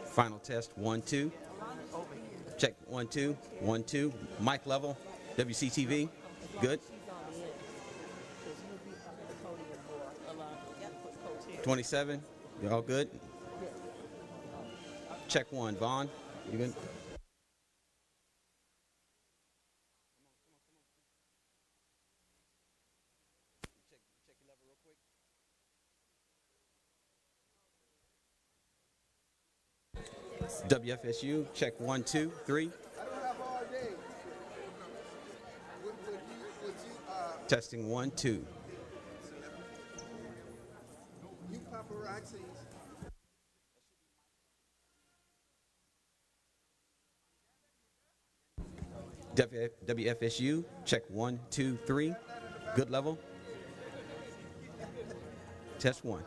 Final test, 1, 2. Check, 1, 2, 1, 2. Mic level, WCTV, good. 27, you all good? Check 1, Vaughn, you good? WFSU, check 1, 2, 3. Testing 1, 2. WFSU, check 1, 2, 3. Good level. Test 1.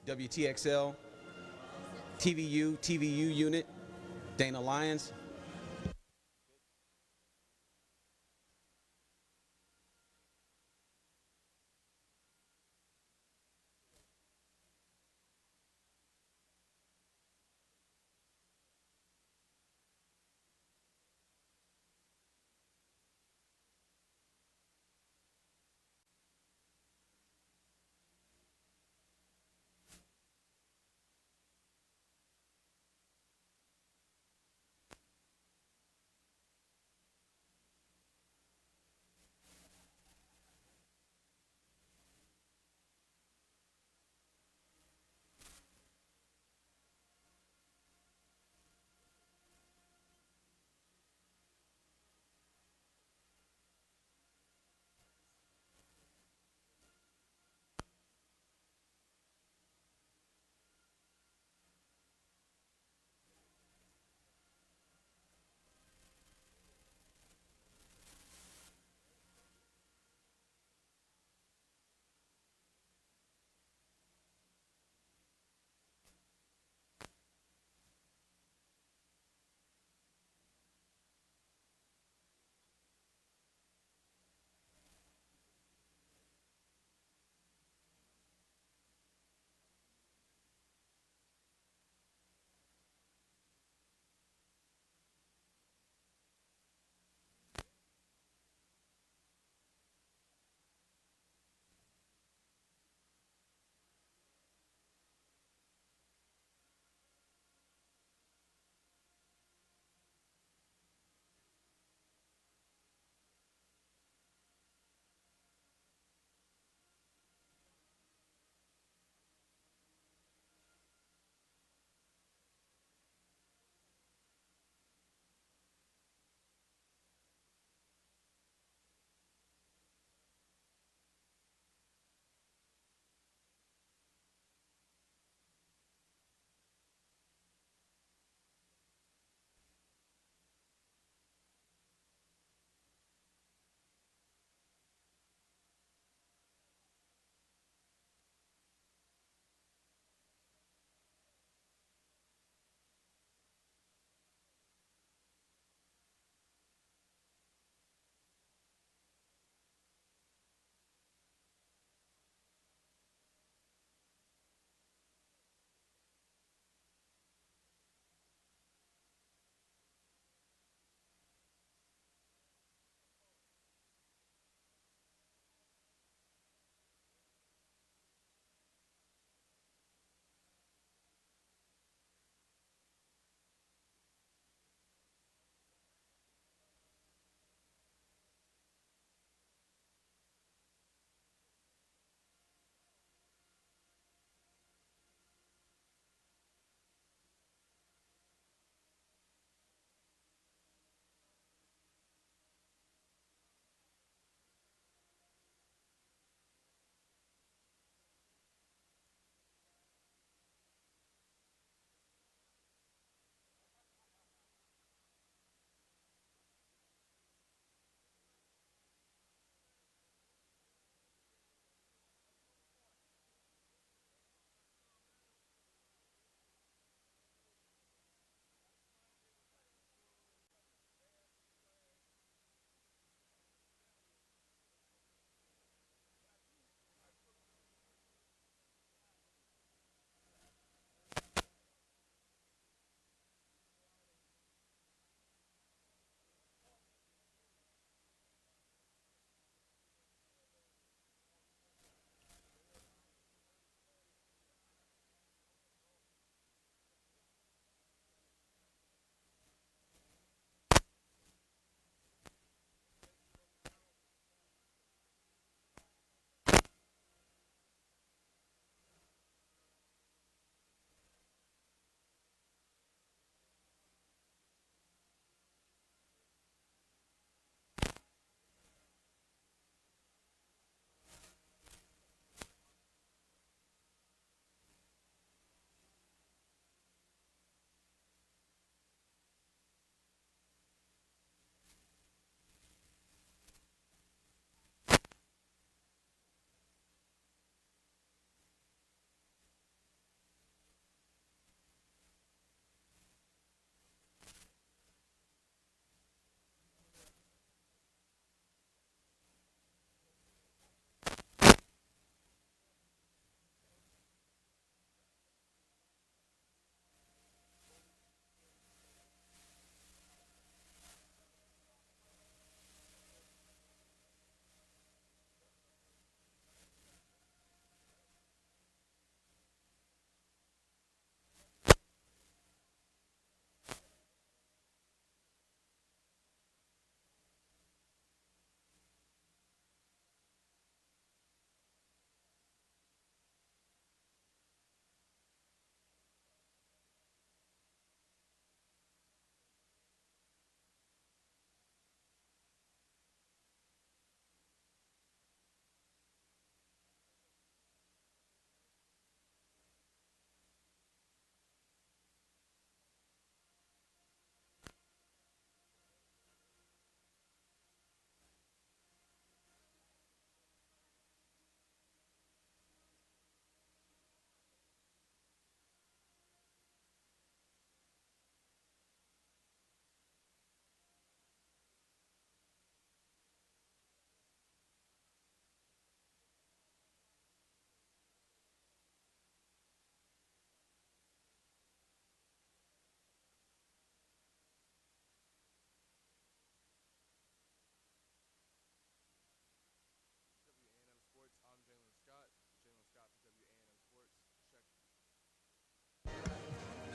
WTXL, TVU unit, Dana Lyons.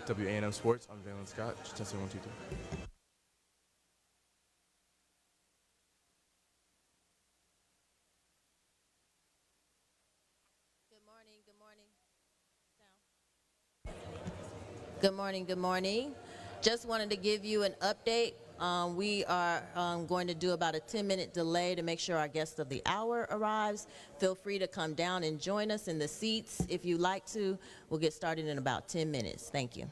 WA&M Sports. I'm Jalen Scott. Just testing 1, 2, 3. Good morning, good morning. Just wanted to give you an update. We are going to do about a 10-minute delay to make sure our guest of the hour arrives. Feel free to come down and join us in the seats if you like to. We'll get started in about 10 minutes. Thank you.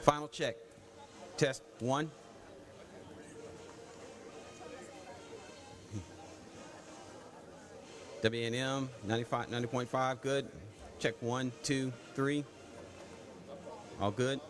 Final check. Test 1. WNM 95, 90.5, good. Check 1, 2, 3. All good.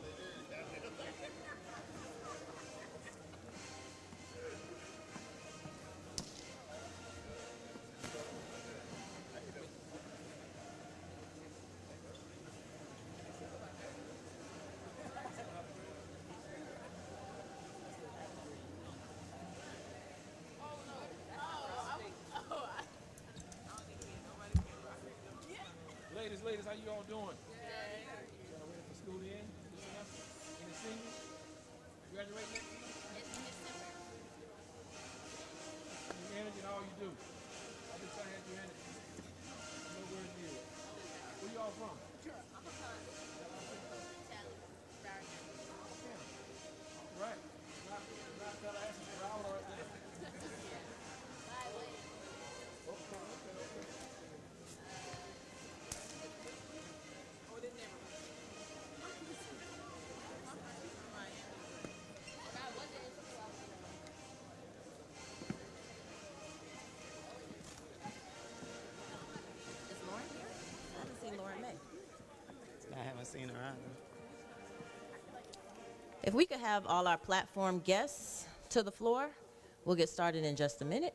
ladies, how you all doing? Y'all ready for school to end this semester? Any seniors? Graduate next year? You energy and all you do. I've been trying to have you energy. No word is. Where you all from? Right. Not Tallahassee, Rattlers right there. Is Lauren here? I haven't seen Lauren May. I haven't seen her either. If we could have all our platform guests to the floor, we'll get started in just a minute.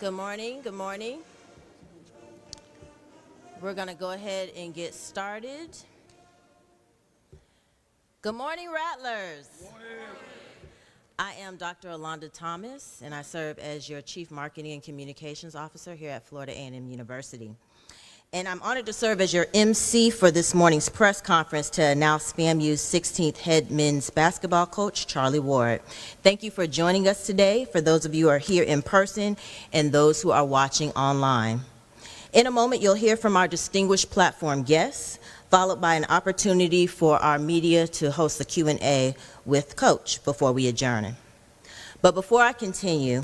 Good morning, good morning. We're going to go ahead and get started. Good morning, Rattlers. I am Dr. Alonda Thomas, and I serve as your Chief Marketing and Communications Officer here at Florida A&M University. And I'm honored to serve as your MC for this morning's press conference to announce FAMU's 16th head men's basketball coach, Charlie Ward. Thank you for joining us today, for those of you who are here in person and those who are watching online. In a moment, you'll hear from our distinguished platform guests, followed by an opportunity for our media to host a Q&A with Coach before we adjourn. But before I continue,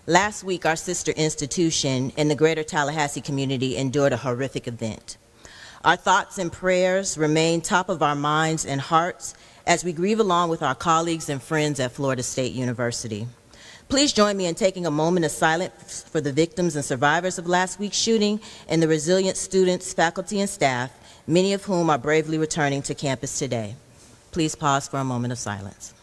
last week, our sister institution in the greater Tallahassee community endured a horrific event. Our thoughts and prayers remain top of our minds and hearts as we grieve along with our colleagues and friends at Florida State University. Please join me in taking a moment of silence for the victims and survivors of last week's shooting and the resilient students, faculty, and staff, many of whom are bravely returning to campus today. Please pause for a moment of silence.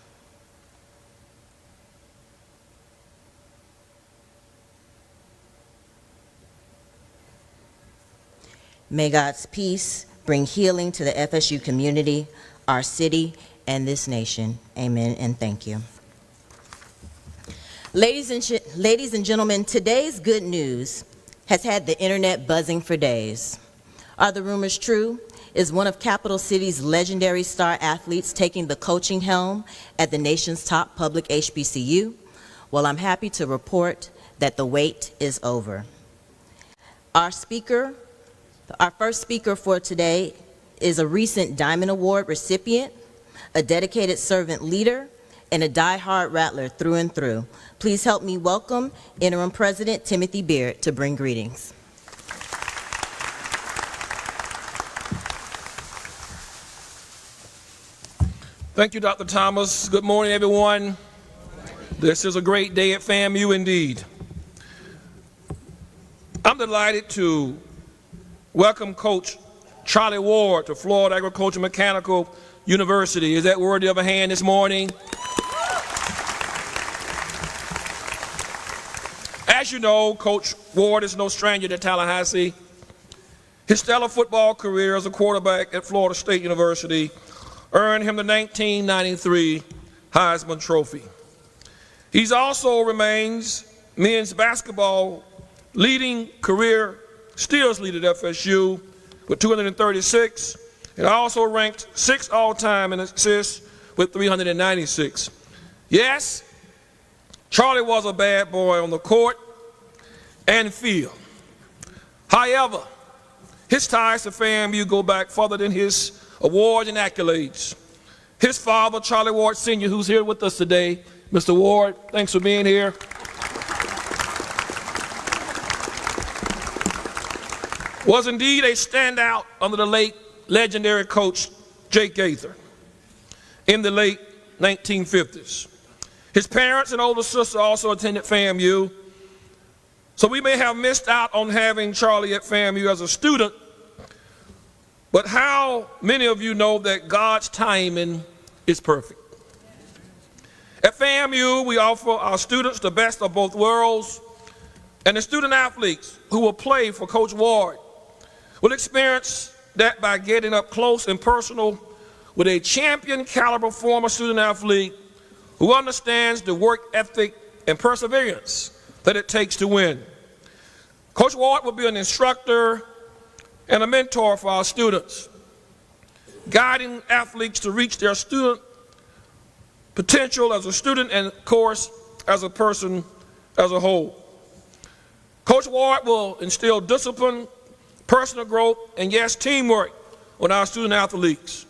May God's peace bring healing to the FSU community, our city, and this nation. Amen and thank you. Ladies and gentlemen, today's good news has had the internet buzzing for days. Are the rumors true? Is one of Capital City's legendary star athletes taking the coaching helm at the nation's top public HBCU? Well, I'm happy to report that the wait is over. Our first speaker for today is a recent Diamond Award recipient, a dedicated servant leader, and a die-hard Rattler through and through. Please help me welcome Interim President Timothy Beard to bring greetings. Thank you, Dr. Thomas. Good morning, everyone. This is a great day at FAMU indeed. I'm delighted to welcome Coach Charlie Ward to Florida Agricultural Mechanical University. Is that worthy of a hand this morning? As you know, Coach Ward is no stranger to Tallahassee. His stellar football career as a quarterback at Florida State University earned him the 1993 Heisman Trophy. He also remains men's basketball leading career steals leader at FSU with 236, and also ranked 6th all-time in assists with 396. Yes, Charlie was a bad boy on the court and field. However, his ties to FAMU go back further than his awards and accolades. His father, Charlie Ward Sr., who's here with us today. Mr. Ward, thanks for being here. Was indeed a standout under the late legendary coach Jake Gaither in the late 1950s. His parents and older sister also attended FAMU, so we may have missed out on having Charlie at FAMU as a student, but how many of you know that God's timing is perfect? At FAMU, we offer our students the best of both worlds, and the student athletes who will play for Coach Ward will experience that by getting up close and personal with a champion caliber former student athlete who understands the work ethic and perseverance that it takes to win. Coach Ward will be an instructor and a mentor for our students, guiding athletes to reach their student potential as a student and, of course, as a person as a whole. Coach Ward will instill discipline, personal growth, and yes, teamwork on our student athletes.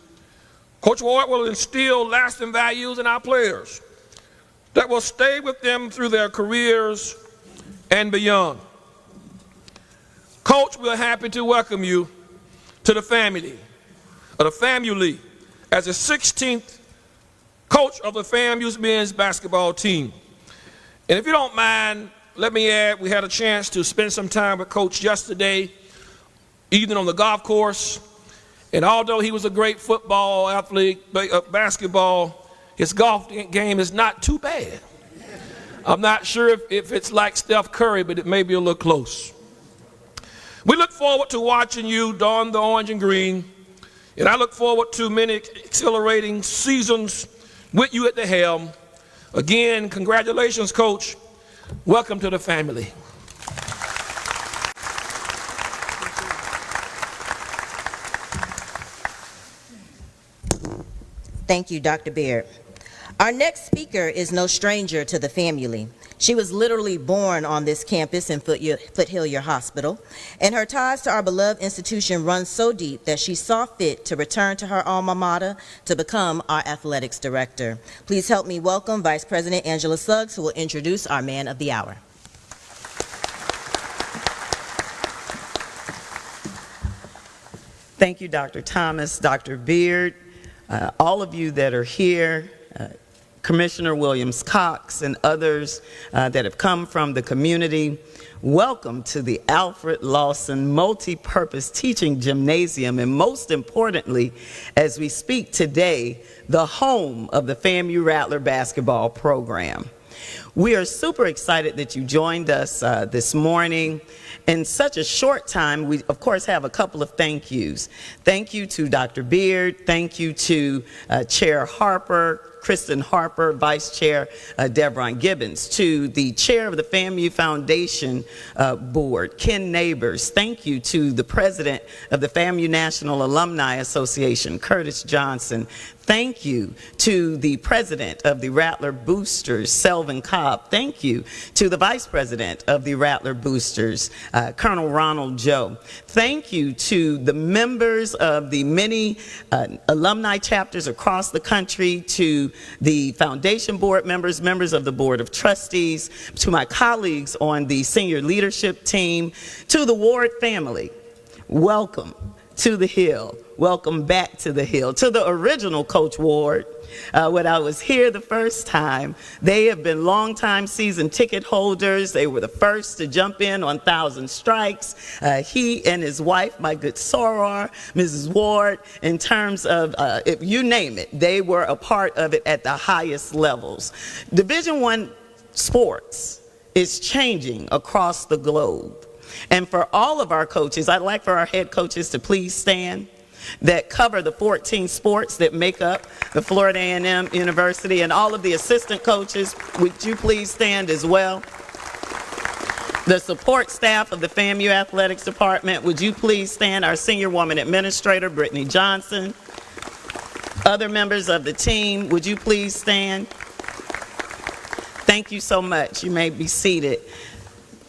Coach Ward will instill lasting values in our players that will stay with them through their careers and beyond. Coach, we're happy to welcome you to the family, as the 16th coach of the FAMU's men's basketball team. And if you don't mind, let me add, we had a chance to spend some time with Coach yesterday, evening on the golf course, and although he was a great football athlete, basketball, his golf game is not too bad. I'm not sure if it's like Steph Curry, but it may be a little close. We look forward to watching you don the orange and green, and I look forward to many exhilarating seasons with you at the helm. Again, congratulations, Coach. Welcome to the family. Thank you, Dr. Beard. Our next speaker is no stranger to the family. She was literally born on this campus in Foothill Hospital, and her ties to our beloved institution run so deep that she saw fit to return to her alma mater to become our athletics director. Please help me welcome Vice President Angela Suggs, who will introduce our man of the hour. Thank you, Dr. Thomas, Dr. Beard. all of you that are here, Commissioner Williams-Cox and others that have come from the community, welcome to the Alfred Lawson Multipurpose Teaching Gymnasium, and most importantly, as we speak today, the home of the FAMU Rattler basketball program. We are super excited that you joined us this morning. In such a short time, we of course have a couple of thank yous. Thank you to Dr. Beard, thank you to Chair Harper, Kristen Harper, Vice Chair Deborah Gibbons, to the Chair of the FAMU Foundation Board, Ken Neighbors. Thank you to the President of the FAMU National Alumni Association, Curtis Johnson. Thank you to the President of the Rattler Boosters, Selvin Cobb. Thank you to the Vice President of the Rattler Boosters, Colonel Ronald Joe. Thank you to the members of the many alumni chapters across the country, to the foundation board members, members of the Board of Trustees, to my colleagues on the senior leadership team, to the Ward family. Welcome to the Hill. Welcome back to the Hill. To the original Coach Ward, when I was here the first time, they have been longtime season ticket holders. They were the first to jump in on Thousand Strikes. He and his wife, my good soror, Mrs. Ward, in terms of, if you name it, they were a part of it at the highest levels. Division I sports is changing across the globe. And for all of our coaches, I'd like for our head coaches to please stand, that cover the 14 sports that make up the Florida A&M University, and all of the assistant coaches, would you please stand as well? The support staff of the FAMU Athletics Department, would you please stand? Our senior woman administrator, Brittany Johnson. Other members of the team, would you please stand? Thank you so much. You may be seated.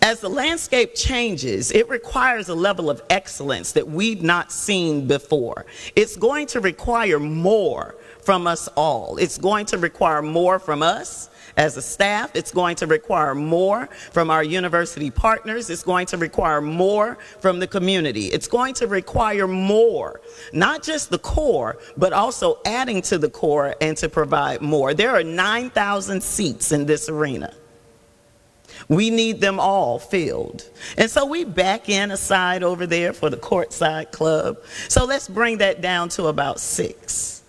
As the landscape changes, it requires a level of excellence that we've not seen before. It's going to require more from us all. It's going to require more from us as a staff. It's going to require more from our university partners. It's going to require more from the community. It's going to require more, not just the core, but also adding to the core and to provide more. There are 9,000 seats in this arena. We need them all filled. And so we back in a side over there for the courtside club. So let's bring that down to about 6.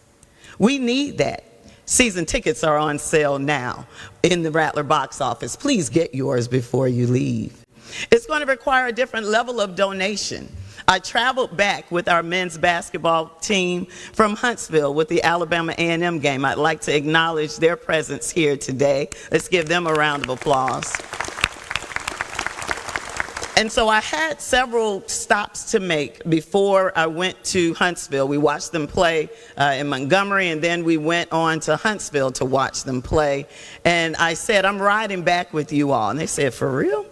We need that. Season tickets are on sale now in the Rattler box office. Please get yours before you leave. It's going to require a different level of donation. I traveled back with our men's basketball team from Huntsville with the Alabama A&M game. I'd like to acknowledge their presence here today. Let's give them a round of applause. And so I had several stops to make before I went to Huntsville. We watched them play in Montgomery, and then we went on to Huntsville to watch them play. And I said, I'm riding back with you all. And they said, for real?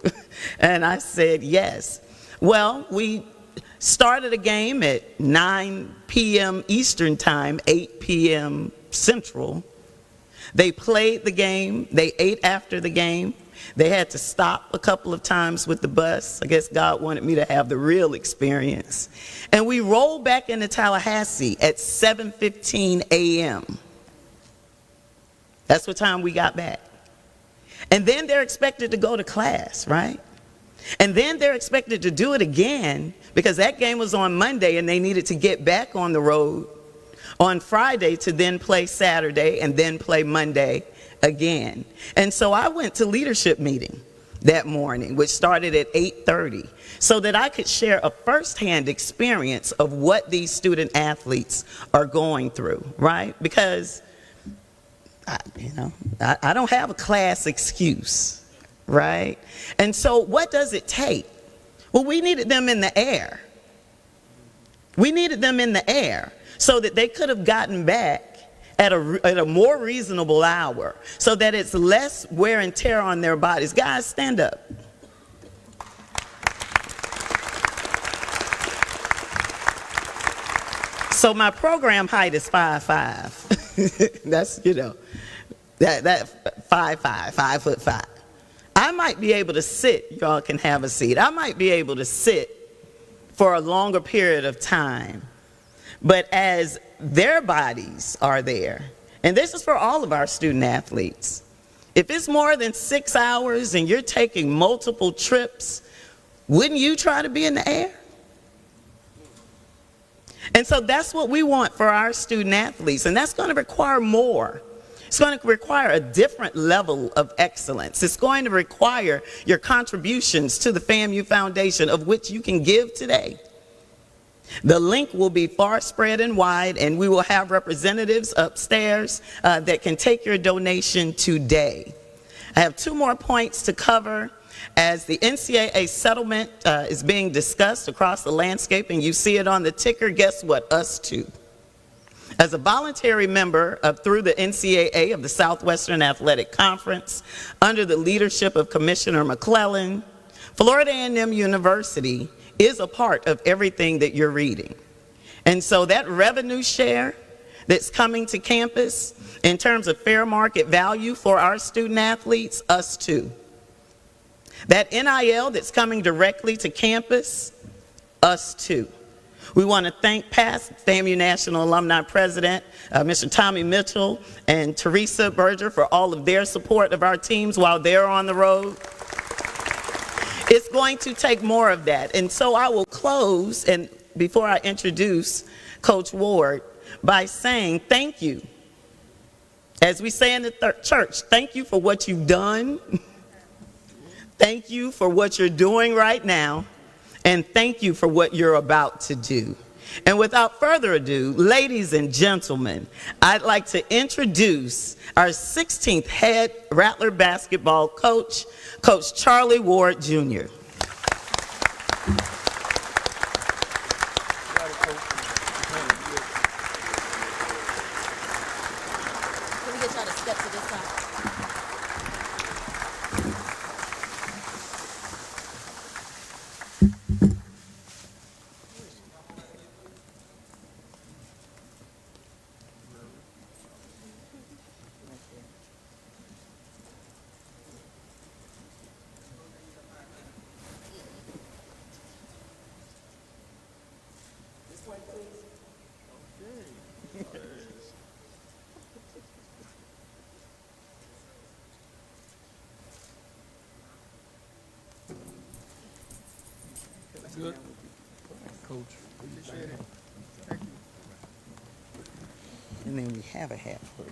And I said, yes. Well, we started a game at 9 p.m. Eastern Time, 8 p.m. Central. They played the game. They ate after the game. They had to stop a couple of times with the bus. I guess God wanted me to have the real experience. And we rolled back into Tallahassee at 7:15 a.m. That's what time we got back. And then they're expected to go to class, right? And then they're expected to do it again because that game was on Monday and they needed to get back on the road on Friday to then play Saturday and then play Monday again. And so I went to leadership meeting that morning, which started at 8:30, so that I could share a firsthand experience of what these student athletes are going through, right? Because, I don't have a class excuse, right? And so what does it take? Well, we needed them in the air. We needed them in the air so that they could have gotten back at a more reasonable hour so that it's less wear and tear on their bodies. Guys, stand up. So my program height is 5'5". That's, that 5'5", 5'5". I might be able to sit, y'all can have a seat. I might be able to sit for a longer period of time. But as their bodies are there. And this is for all of our student athletes. If it's more than 6 hours and you're taking multiple trips, wouldn't you try to be in the air? And so that's what we want for our student athletes, and that's going to require more. It's going to require a different level of excellence. It's going to require your contributions to the FAMU Foundation, of which you can give today. The link will be far spread and wide, and we will have representatives upstairs that can take your donation today. I have 2 more points to cover. As the NCAA settlement is being discussed across the landscape, and you see it on the ticker, guess what? Us too. As a voluntary member through the NCAA of the Southwestern Athletic Conference, under the leadership of Commissioner McClellan, Florida A&M University is a part of everything that you're reading. And so that revenue share that's coming to campus in terms of fair market value for our student athletes, us too. That NIL that's coming directly to campus, us too. We want to thank past FAMU National Alumni President, Mr. Tommy Mitchell and Teresa Berger for all of their support of our teams while they're on the road. It's going to take more of that. And so I will close, and before I introduce Coach Ward, by saying thank you. As we say in the church, thank you for what you've done. Thank you for what you're doing right now, and thank you for what you're about to do. And without further ado, ladies and gentlemen, I'd like to introduce our 16th head Rattler basketball coach, Coach Charlie Ward Jr. Can we get y'all to step to this side? Good. Coach. And then we have a hat for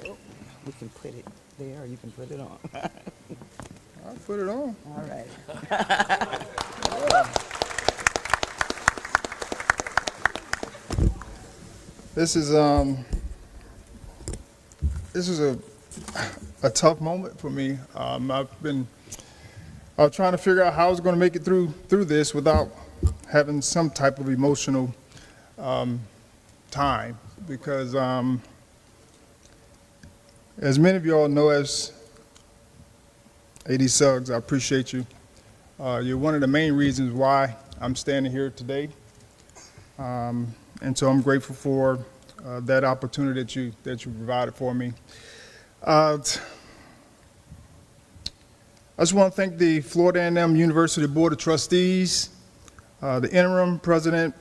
you. We can put it there, or you can put it on. I'll put it on. All right. This is a tough moment for me. I was trying to figure out how I was going to make it through this without having some type of emotional time, because as many of you all know, as AD Suggs, I appreciate you. You're one of the main reasons why I'm standing here today, and so I'm grateful for that opportunity that you provided for me. I just want to thank the Florida A&M University Board of Trustees, the interim president,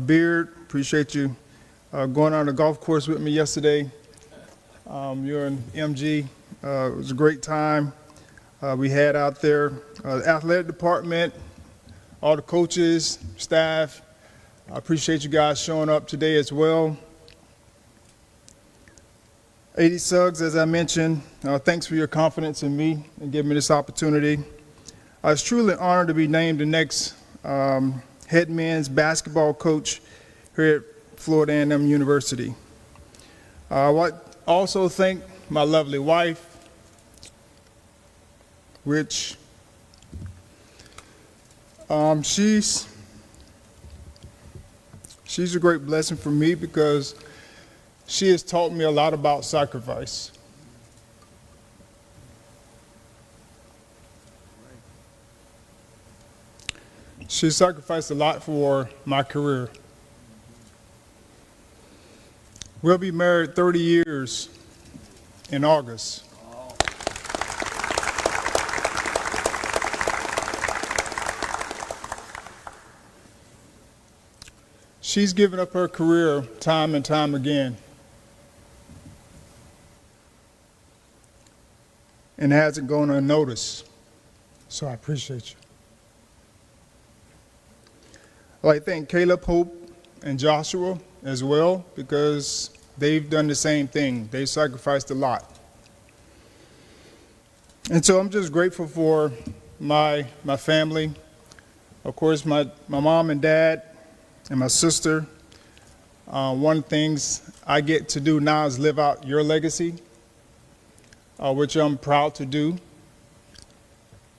Beard. Appreciate you going on the golf course with me yesterday. You're in MG. It was a great time we had out there. The athletic department, all the coaches, staff. I appreciate you guys showing up today as well. AD Suggs, as I mentioned, thanks for your confidence in me and giving me this opportunity. I was truly honored to be named the next head men's basketball coach here at Florida A&M University. I want to also thank my lovely wife, which she's a great blessing for me, because she has taught me a lot about sacrifice. She sacrificed a lot for my career. We'll be married 30 years in August. she's given up her career time and time again and hasn't gone unnoticed. So I appreciate you. I'd like to thank Caleb, Hope, and Joshua as well, because they've done the same thing. They've sacrificed a lot. And so I'm just grateful for my family. Of course, my mom and dad and my sister. One of the things I get to do now is live out your legacy, which I'm proud to do.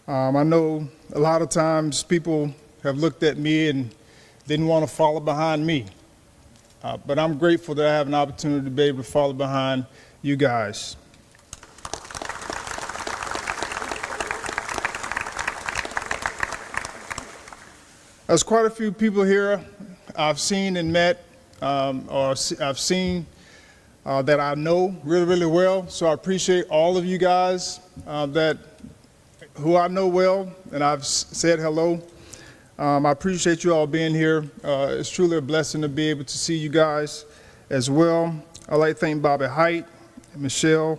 I know a lot of times people have looked at me and didn't want to follow behind me. But I'm grateful that I have an opportunity to be able to follow behind you guys. There's quite a few people here I've seen and met, or I've seen that I know really, really well. So I appreciate all of you guys who I know well, and I've said hello. I appreciate you all being here. It's truly a blessing to be able to see you guys as well. I'd like to thank Bobby Height, Michelle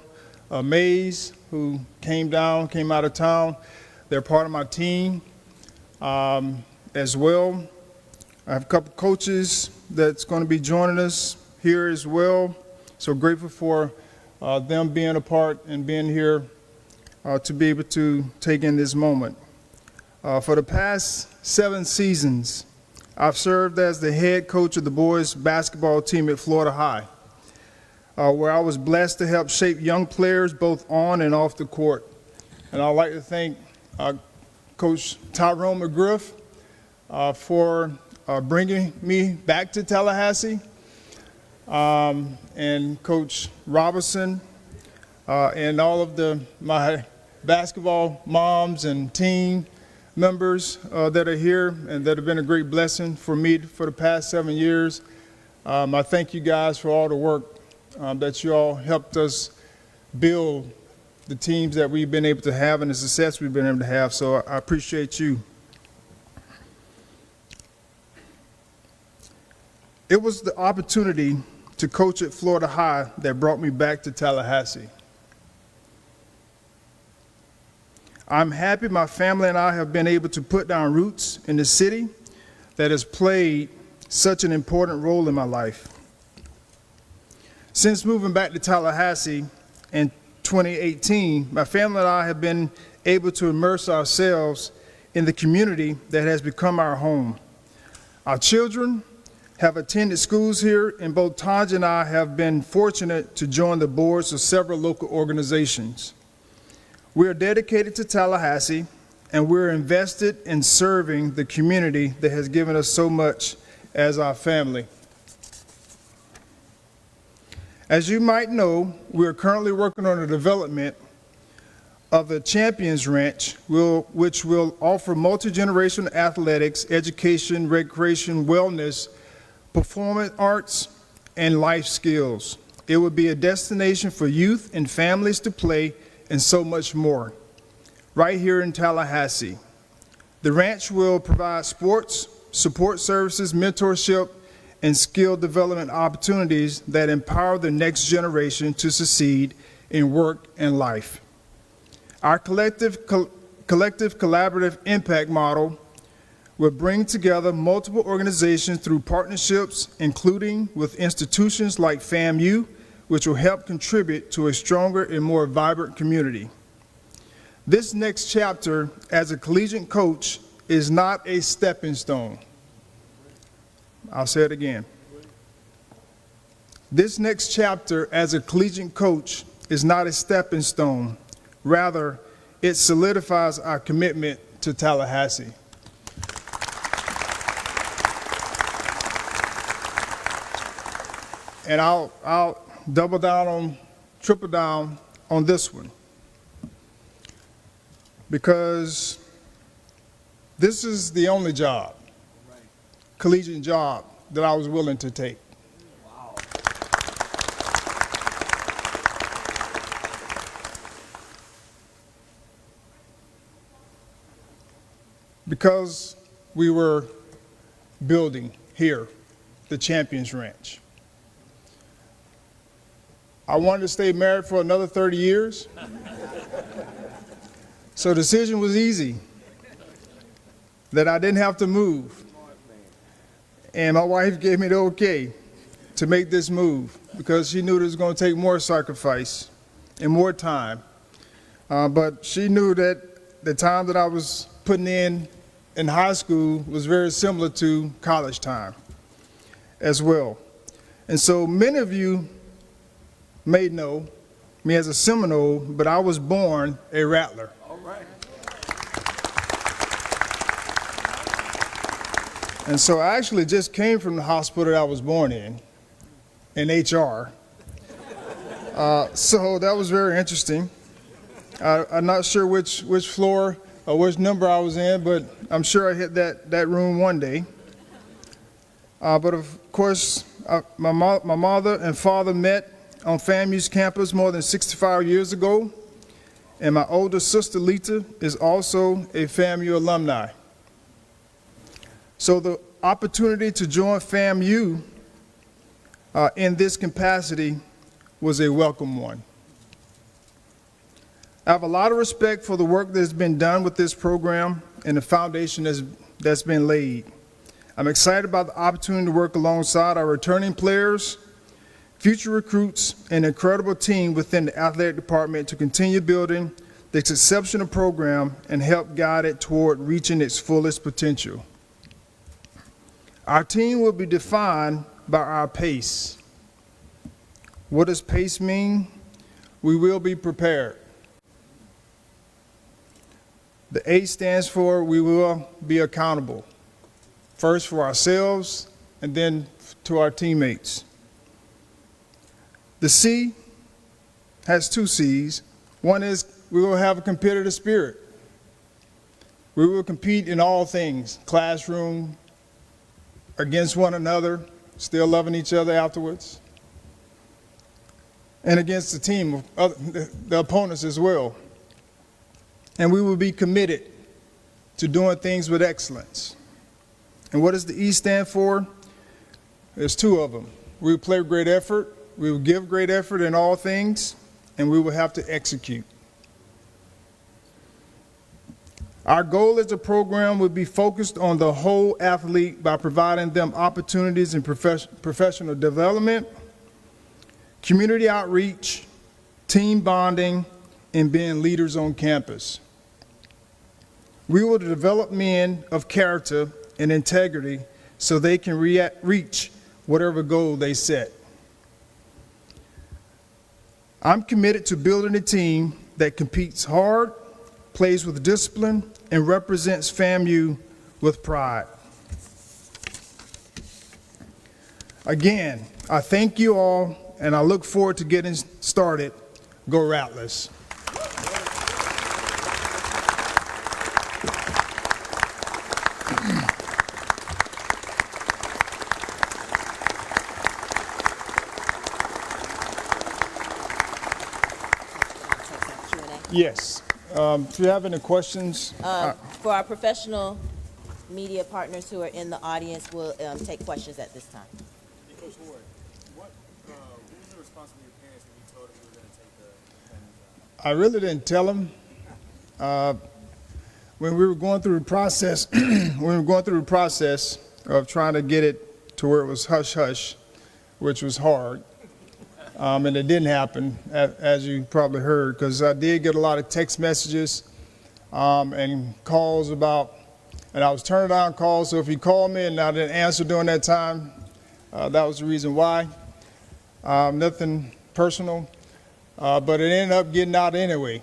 Mays, who came out of town. They're part of my team as well. I have a couple coaches that's going to be joining us here as well. So grateful for them being a part and being here to be able to take in this moment. For the past 7 seasons, I've served as the head coach of the boys basketball team at Florida High, where I was blessed to help shape young players both on and off the court. And I'd like to thank Coach Tyrone McGriff for bringing me back to Tallahassee, and Coach Robinson, and all of my basketball moms and team members that are here and that have been a great blessing for me for the past 7 years. I thank you guys for all the work that you all helped us build the teams that we've been able to have and the success we've been able to have. So I appreciate you. It was the opportunity to coach at Florida High that brought me back to Tallahassee. I'm happy my family and I have been able to put down roots in the city that has played such an important role in my life. Since moving back to Tallahassee in 2018, my family and I have been able to immerse ourselves in the community that has become our home. Our children have attended schools here, and both Tanja and I have been fortunate to join the boards of several local organizations. We are dedicated to Tallahassee, and we're invested in serving the community that has given us so much as our family. As you might know, we are currently working on the development of the Champions Ranch, which will offer multi-generational athletics, education, recreation, wellness, performance arts, and life skills. It will be a destination for youth and families to play and so much more, right here in Tallahassee. The ranch will provide sports, support services, mentorship, and skill development opportunities that empower the next generation to succeed in work and life. Our collective collaborative impact model will bring together multiple organizations through partnerships, including with institutions like FAMU, which will help contribute to a stronger and more vibrant community. This next chapter as a collegiate coach is not a stepping stone. I'll say it again. This next chapter as a collegiate coach is not a stepping stone. Rather, it solidifies our commitment to Tallahassee. And I'll triple down on this one, because this is the only job, collegiate job, that I was willing to take. Wow. Because we were building here the Champions Ranch. I wanted to stay married for another 30 years. So the decision was easy, that I didn't have to move. And my wife gave me the okay to make this move because she knew it was going to take more sacrifice and more time. But she knew that the time that I was putting in high school was very similar to college time as well. And so many of you may know me as a Seminole, but I was born a Rattler. All right. And so I actually just came from the hospital that I was born in HR. So that was very interesting. I'm not sure which floor or which number I was in, but I'm sure I hit that room one day. But of course, my mother and father met on FAMU's campus more than 65 years ago, and my older sister Lita is also a FAMU alumni. So the opportunity to join FAMU in this capacity was a welcome one. I have a lot of respect for the work that has been done with this program and the foundation that's been laid. I'm excited about the opportunity to work alongside our returning players, future recruits, and an incredible team within the athletic department to continue building this exceptional program and help guide it toward reaching its fullest potential. Our team will be defined by our pace. What does pace mean? We will be prepared. The A stands for we will be accountable, first for ourselves and then to our teammates. The C has two C's. One is we will have a competitive spirit. We will compete in all things, classroom, against one another, still loving each other afterwards, and against the team, the opponents as well. And we will be committed to doing things with excellence. And what does the E stand for? There's two of them. We will play with great effort, we will give great effort in all things, and we will have to execute. Our goal as a program would be focused on the whole athlete by providing them opportunities in professional development, community outreach, team bonding, and being leaders on campus. We will develop men of character and integrity so they can reach whatever goal they set. I'm committed to building a team that competes hard, plays with discipline, and represents FAMU with pride. Again, I thank you all, and I look forward to getting started. Go Rattlers. Yes. If you have any questions. For our professional media partners who are in the audience, we'll take questions at this time. Coach Ward, what was the response from your parents when you told them you were going to take the FAMU job? I really didn't tell them. When we were going through the process, of trying to get it to where it was hush-hush, which was hard, and it didn't happen, as you probably heard, because I did get a lot of text messages and calls and I was turning down calls, so if you called me and I didn't answer during that time, that was the reason why. Nothing personal, but it ended up getting out anyway.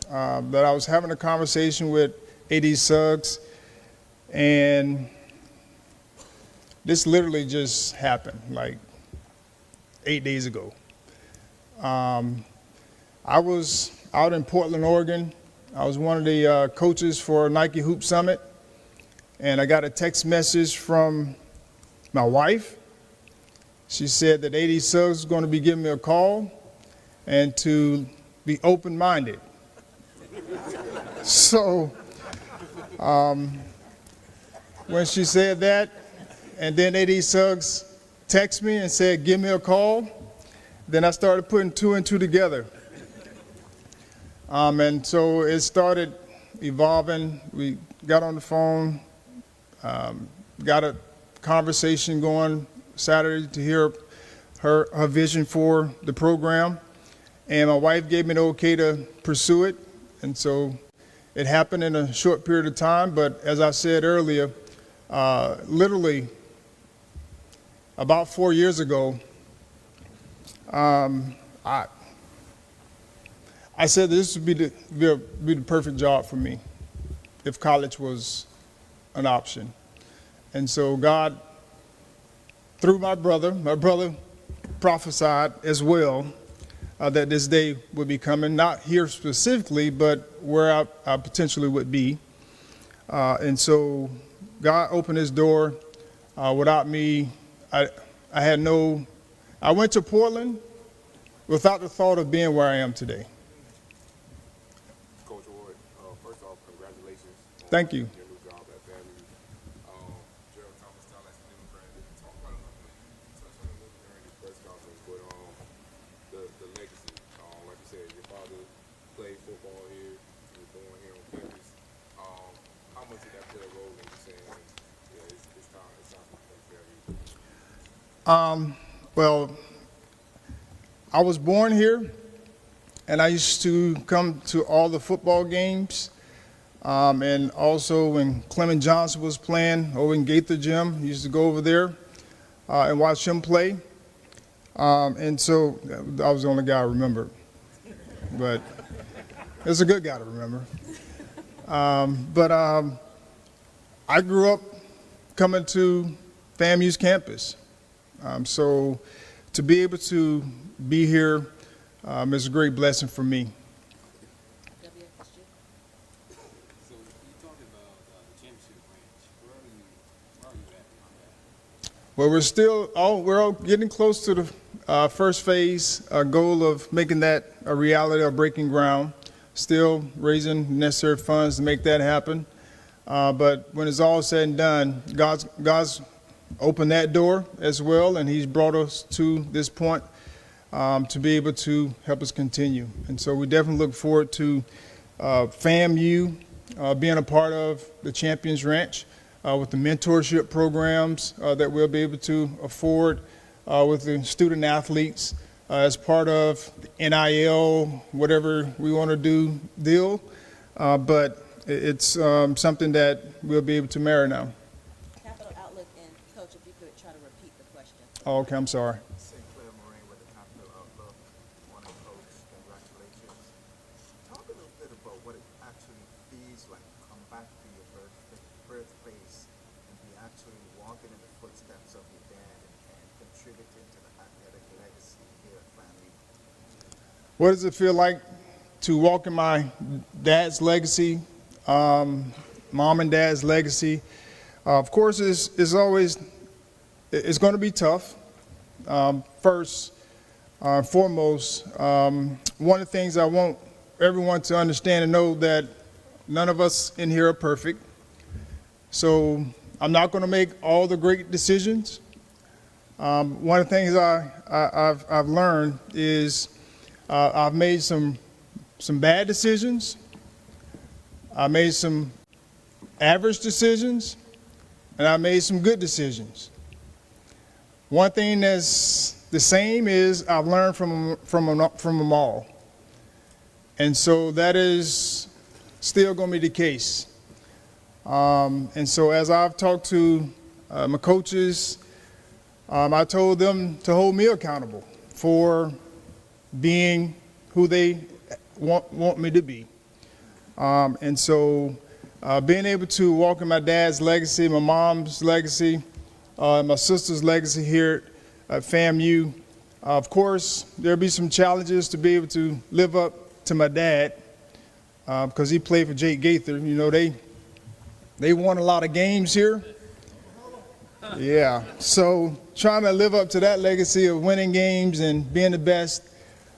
But I was having a conversation with AD Suggs, and this literally just happened, like 8 days ago. I was out in Portland, Oregon. I was one of the coaches for Nike Hoop Summit, and I got a text message from my wife. She said that AD Suggs was going to be giving me a call and to be open-minded. So when she said that, and then A.D. Suggs texted me and said, give me a call. Then I started putting two and two together. And so it started evolving. We got on the phone, got a conversation going Saturday to hear her vision for the program. And my wife gave me the okay to pursue it. And so it happened in a short period of time. But as I said earlier, literally about 4 years ago, I said this would be the perfect job for me if college was an option. And so God, through my brother prophesied as well that this day would be coming, not here specifically, but where I potentially would be. And so God opened his door without me. I went to Portland without the thought of being where I am today. Coach Ward, first off, congratulations. Thank you. Your new job at FAMU. Gerald Thomas, Tallahassee Democrat, didn't talk about it enough, but you touched on it a little during your press conference, but the legacy, like you said, your father played football here, you were born here on campus. How much did that play a role in you saying, yeah, it's time to become FAMU? Well, I was born here, and I used to come to all the football games. And also when Clement Johnson was playing over in Gaither Gym, I used to go over there and watch him play. And so I was the only guy I remembered, but it's a good guy to remember. But I grew up coming to FAMU's campus. So to be able to be here is a great blessing for me. So you talked about the championship ranch. Where are you at on that? Well, we're all getting close to the first phase goal of making that a reality or breaking ground. Still raising the necessary funds to make that happen. But when it's all said and done, God's opened that door as well, and he's brought us to this point to be able to help us continue. And so we definitely look forward to FAMU being a part of the Champions Ranch with the mentorship programs that we'll be able to afford with the student athletes as part of the NIL, whatever we want to do deal. But it's something that we'll be able to marry now. Capital Outlook, and Coach, if you could try to repeat the question. Oh, okay, I'm sorry. St. Clair Moraine with the Capital Outlook. Morning, Coach. Congratulations. Talk a little bit about what it actually feels like to come back to your birthplace and be actually walking in the footsteps of your dad and contributing to the athletic legacy here at FAMU. What does it feel like to walk in my dad's legacy, mom and dad's legacy? Of course, it's always going to be tough. First, foremost, one of the things I want everyone to understand and know that none of us in here are perfect. So I'm not going to make all the great decisions. One of the things I've learned is I've made some bad decisions. I made some average decisions, and I made some good decisions. One thing that's the same is I've learned from them all. And so that is still going to be the case. And so as I've talked to my coaches, I told them to hold me accountable for being who they want me to be. And so being able to walk in my dad's legacy, my mom's legacy, my sister's legacy here at FAMU, of course, there'll be some challenges to be able to live up to my dad because he played for Jake Gaither. You know, they won a lot of games here. Yeah, so trying to live up to that legacy of winning games and being the best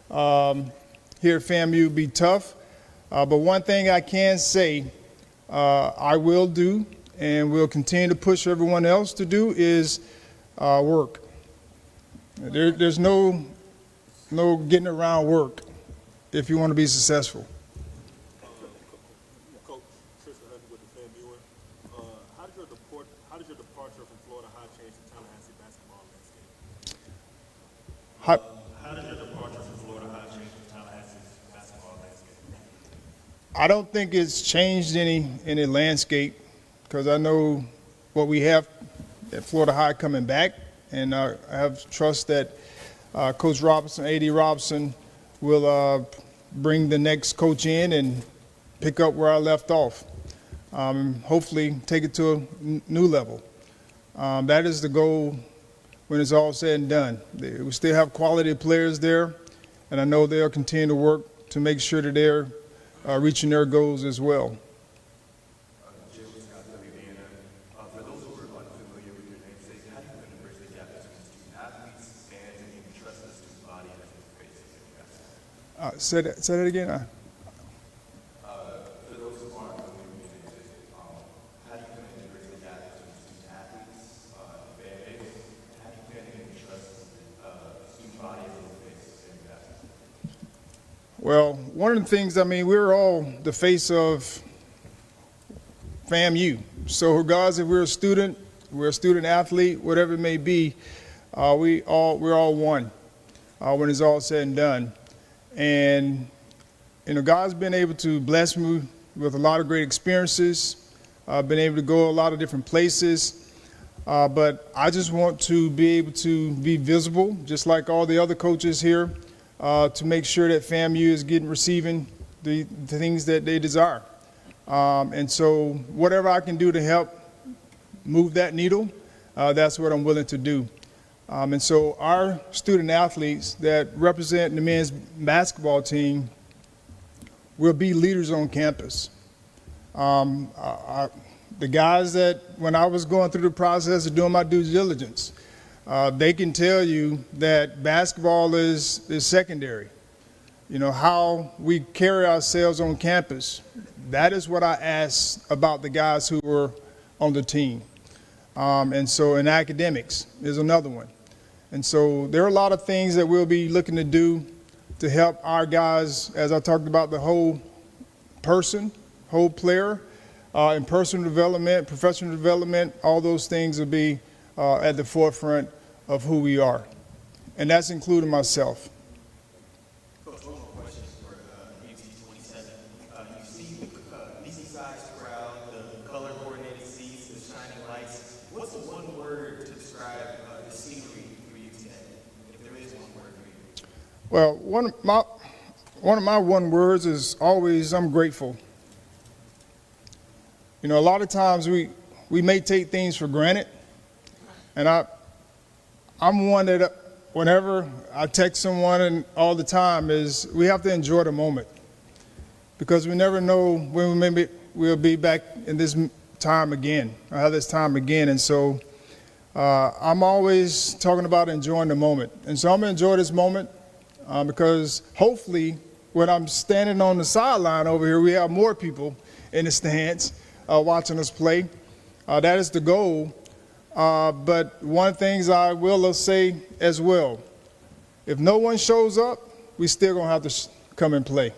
here at FAMU would be tough. But one thing I can say I will do and we'll continue to push everyone else to do is work. There's no getting around work if you want to be successful. Coach Tristan Hutton with the FAMU. How did your departure from Florida High change the Tallahassee basketball landscape? How did your departure from Florida High change the Tallahassee basketball landscape? I don't think it's changed any landscape, because I know what we have at Florida High coming back, and I have trust that Coach Robinson, A.D. Robinson, will bring the next coach in and pick up where I left off. Hopefully take it to a new level. That is the goal when it's all said and done. We still have quality players there, and I know they'll continue to work to make sure that they're reaching their goals as well. For those who are unfamiliar with your namesake, how do you plan to bridge the gap between student athletes and taking trust in the student body as it faces your Say that again. For those who aren't familiar with your namesake, how do you plan to bridge the gap between student athletes and fan base? How do you plan to gain trust in the student body as it faces your basketball? Well, one of the things, we're all the face of FAMU. So regardless if we're a student athlete, whatever it may be, we're all one when it's all said and done. And God's been able to bless me with a lot of great experiences. I've been able to go a lot of different places, but I just want to be able to be visible, just like all the other coaches here, to make sure that FAMU is receiving the things that they desire. And so whatever I can do to help move that needle, that's what I'm willing to do. And so our student athletes that represent the men's basketball team will be leaders on campus. The guys that, when I was going through the process of doing my due diligence, they can tell you that basketball is secondary. How we carry ourselves on campus, that is what I asked about the guys who were on the team. And so in academics is another one. And so there are a lot of things that we'll be looking to do to help our guys, as I talked about, the whole person, whole player, in personal development, professional development, all those things will be at the forefront of who we are. And that's including myself. Coach, one more question for UT27. You see the decent-sized crowd, the color-coordinated seats, the shining lights. What's the one word to describe the scenery for UT, if there is one word for you? Well, one of my one words is always, I'm grateful. A lot of times we may take things for granted, and I'm one that whenever I text someone and all the time is we have to enjoy the moment, because we never know when we'll be back in this time again, or have this time again. And so I'm always talking about enjoying the moment. And so I'm going to enjoy this moment because hopefully when I'm standing on the sideline over here, we have more people in the stands watching us play. That is the goal. But one of the things I will say as well, if no one shows up, we still going to have to come and play.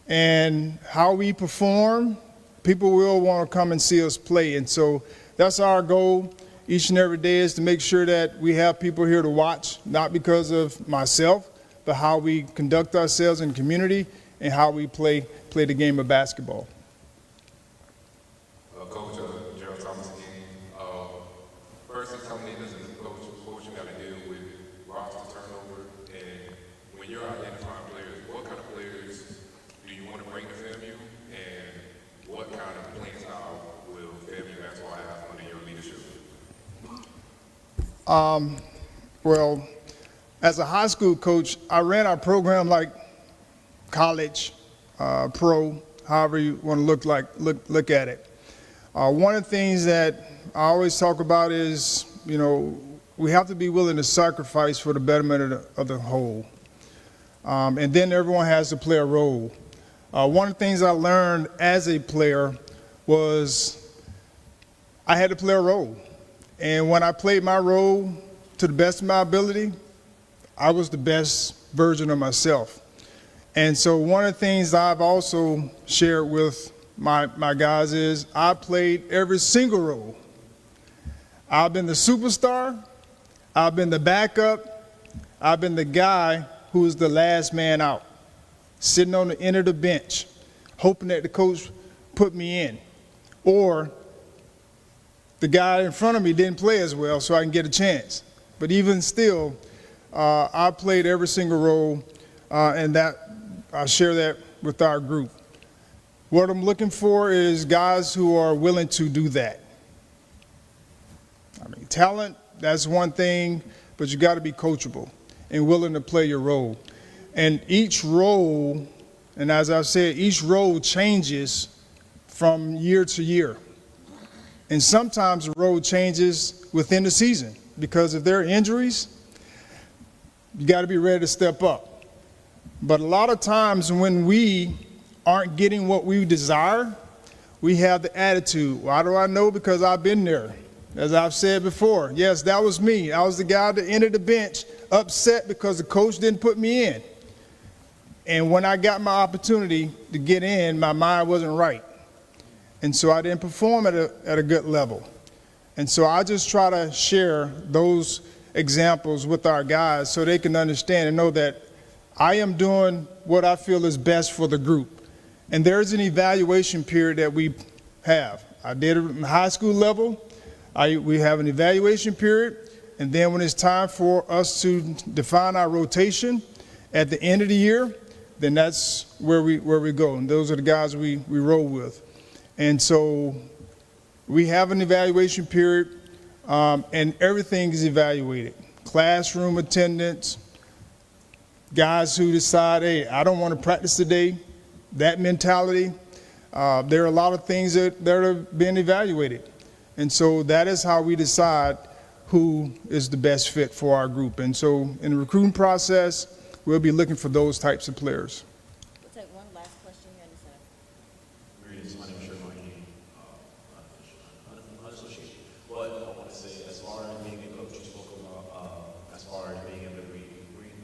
And how we perform, people will want to come and see us play. And so that's our goal each and every day, is to make sure that we have people here to watch, not because of myself, but how we conduct ourselves in the community and how we play the game of basketball. Coach Gerald Thomas again. First, coming in as a new coach, what you got to deal with roster turnover, and when you're identifying players, what kind of players do you want to bring to FAMU, and what kind of playing style will FAMU basketball have under your leadership? Well, as a high school coach, I ran our program like college, pro, however you want to look at it. One of the things that I always talk about is, we have to be willing to sacrifice for the betterment of the whole. And then everyone has to play a role. One of the things I learned as a player was I had to play a role. And when I played my role to the best of my ability, I was the best version of myself. And so one of the things I've also shared with my guys is I played every single role. I've been the superstar, I've been the backup, I've been the guy who was the last man out, sitting on the end of the bench, hoping that the coach put me in. Or the guy in front of me didn't play as well, so I can get a chance. But even still, I played every single role, and that I share that with our group. What I'm looking for is guys who are willing to do that. I mean, talent, that's one thing, but you got to be coachable and willing to play your role. And each role, and as I've said, each role changes from year to year. And sometimes the role changes within the season because if there are injuries, you got to be ready to step up. But a lot of times when we aren't getting what we desire, we have the attitude, why do I know? Because I've been there. As I've said before, yes, that was me. I was the guy at the end of the bench, upset because the coach didn't put me in. And when I got my opportunity to get in, my mind wasn't right. And so I didn't perform at a good level. And so I just try to share those examples with our guys so they can understand and know that I am doing what I feel is best for the group. And there's an evaluation period that we have. I did it at the high school level. We have an evaluation period. And then when it's time for us to define our rotation at the end of the year, then that's where we go. And those are the guys we roll with. And so we have an evaluation period, and everything is evaluated. Classroom attendance, guys who decide, hey, I don't want to practice today, that mentality. There are a lot of things that are being evaluated. And so that is how we decide who is the best fit for our group. And so in the recruiting process, we'll be looking for those types of players. We'll take one last question here in the center. My name is Sherman, unassociated. But I want to say, as far as being a coach, you spoke about as far as being able to bring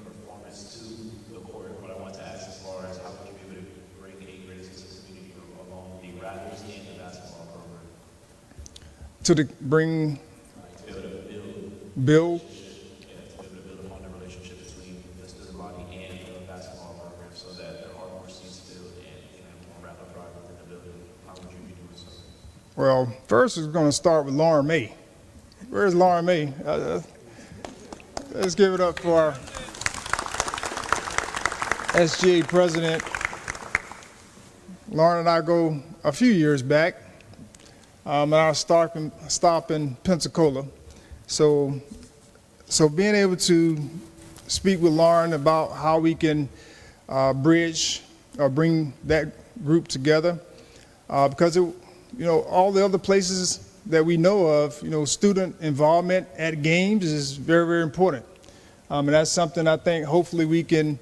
performance to the court. But I want to ask, as far as how would you be able to bring a greater sense of community along the Rattlers and the basketball program? To bring, To be able to build, build upon the relationship between the student body and the basketball program so that there are more seats filled and more Rattler pride within the building. How would you be doing so? well, first it's going to start with Lauren May. Where's Lauren May? Let's give it up for our SGA president. Lauren and I go a few years back. At our stop in Pensacola. So being able to speak with Lauren about how we can bridge or bring that group together, because all the other places that we know of, student involvement at games is very, very important, and that's something I think hopefully we can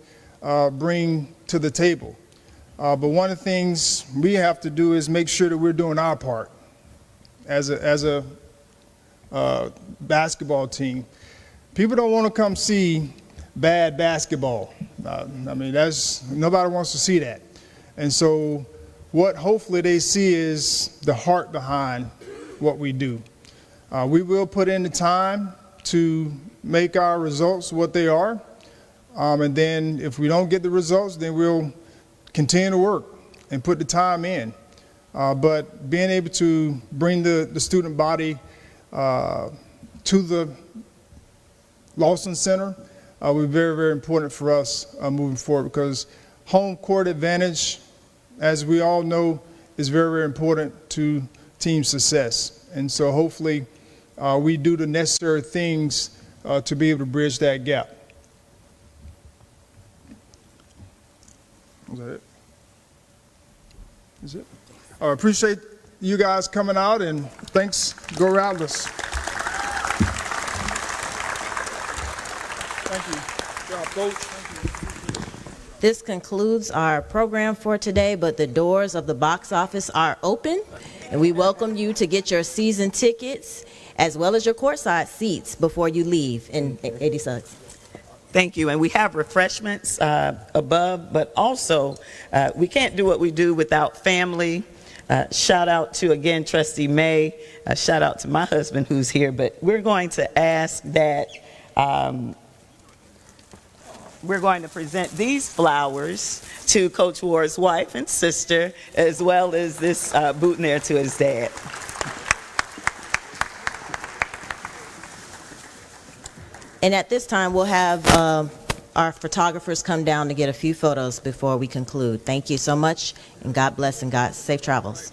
bring to the table. But one of the things we have to do is make sure that we're doing our part. As a basketball team, people don't want to come see bad basketball. Nobody wants to see that. And so what hopefully they see is the heart behind what we do. We will put in the time to make our results what they are. And then if we don't get the results, then we'll continue to work and put the time in. But being able to bring the student body to the Lawson Center will be very, very important for us moving forward, because home court advantage, as we all know, is very, very important to team success. And so hopefully we do the necessary things to be able to bridge that gap. Was that it? Is it? I appreciate you guys coming out, and thanks. Go Rattlers. Thank you. Good job, Coach. Thank you. This concludes our program for today, but the doors of the box office are open, and we welcome you to get your season tickets as well as your courtside seats before you leave in 80 Suggs. Thank you. And we have refreshments above, but also we can't do what we do without family. Shout out to, again, Trustee May. Shout out to my husband who's here. But we're going to ask that we're going to present these flowers to Coach Ward's wife and sister, as well as this boutonniere to his dad. And at this time, we'll have our photographers come down to get a few photos before we conclude. Thank you so much, and God bless and God safe travels.